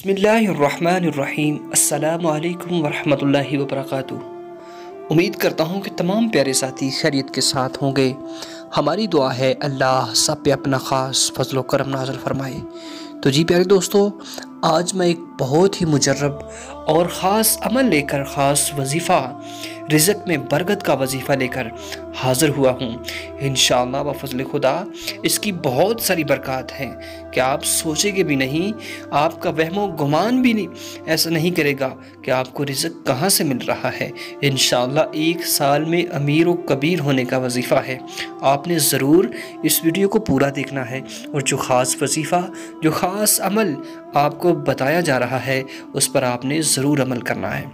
बिस्मिल्लाहिर्रहमानिर्रहीम अस्सलामु अलैकुम वरहमतुल्लाहि वबरकातुहू। उम्मीद करता हूँ कि तमाम प्यारे साथी खैरियत के साथ होंगे। हमारी दुआ है अल्लाह सब पे अपना ख़ास फजल व करम नाज़िल फरमाए। तो जी प्यारे दोस्तों, आज मैं एक बहुत ही मुजरब और ख़ास अमल लेकर, ख़ास वजीफ़ा, रिज़्क़ में बरकत का वजीफ़ा लेकर हाज़िर हुआ हूँ। इंशाअल्लाह व फज़ल खुदा इसकी बहुत सारी बरक़ात हैं कि आप सोचेंगे भी नहीं, आपका वहमो गुमान भी नहीं ऐसा नहीं करेगा कि आपको रिज़्क़ कहाँ से मिल रहा है। इंशाअल्लाह एक साल में अमीर व कबीर होने का वजीफ़ा है। आपने ज़रूर इस वीडियो को पूरा देखना है और जो ख़ास वजीफ़ा, जो ख़ास अमल आपको बताया जा रहा है, उस पर आपने ज़रूर अमल करना है।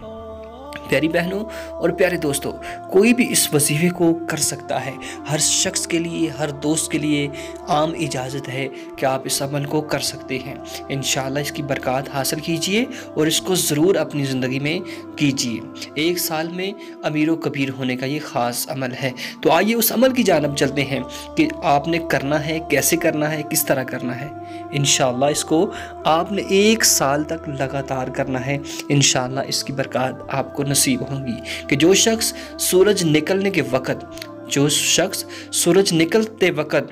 प्यारी बहनों और प्यारे दोस्तों, कोई भी इस वजीफ़े को कर सकता है। हर शख्स के लिए, हर दोस्त के लिए आम इजाज़त है कि आप इस अमल को कर सकते हैं। इंशाअल्लाह इसकी बरक़ात हासिल कीजिए और इसको ज़रूर अपनी ज़िंदगी में कीजिए। एक साल में अमीर व कबीर होने का ये ख़ास अमल है। तो आइए उस अमल की जानिब चलते हैं कि आपने करना है, कैसे करना है, किस तरह करना है। इंशाअल्लाह इसको आपने एक साल तक लगातार करना है। इंशाअल्लाह इसकी बरक़ात आपको नसीब होंगी कि जो शख्स सूरज निकलने के वक़्त, जो शख्स सूरज निकलते वक़्त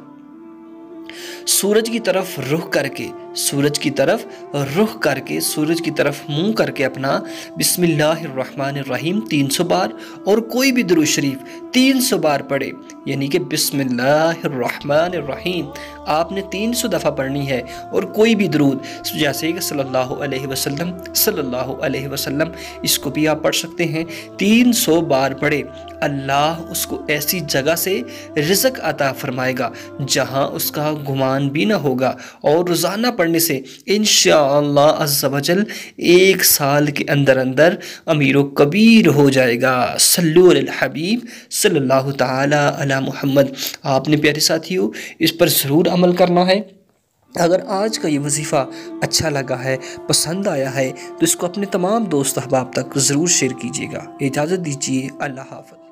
सूरज की तरफ रुख करके, सूरज की तरफ रुख करके, सूरज की तरफ मुंह करके अपना बिस्मिल्लाहिर्रहमानिर्रहीम 300 बार और कोई भी दुरूद शरीफ 300 बार पढ़े, यानी कि बिस्मिल्लाहिर्रहमानिर्रहीम आपने 300 दफ़ा पढ़नी है। और कोई भी दुरूद जैसे कि सल्लल्लाहु अलैहि वसल्लम, सल्लल्लाहु अलैहि वसल्लम, इसको भी आप पढ़ सकते हैं। 300 बार पढ़े, अल्लाह उसको ऐसी जगह से रिज़्क़ अता फरमाएगा जहाँ उसका गुमान भी ना होगा। और रोज़ाना पढ़ने से इंशाअल्लाह अज़्ज़ा वजल एक साल के अंदर अंदर अमीर व कबीर हो जाएगा। सल्लु अलल हबीब सल्लल्लाहु ताला अला मुहम्मद। आपने प्यारे साथियों इस पर ज़रूर अमल करना है। अगर आज का ये वजीफ़ा अच्छा लगा है, पसंद आया है, तो इसको अपने तमाम दोस्त अहबाब तक ज़रूर शेयर कीजिएगा। इजाज़त दीजिए, अल्लाह हाफ़िज़।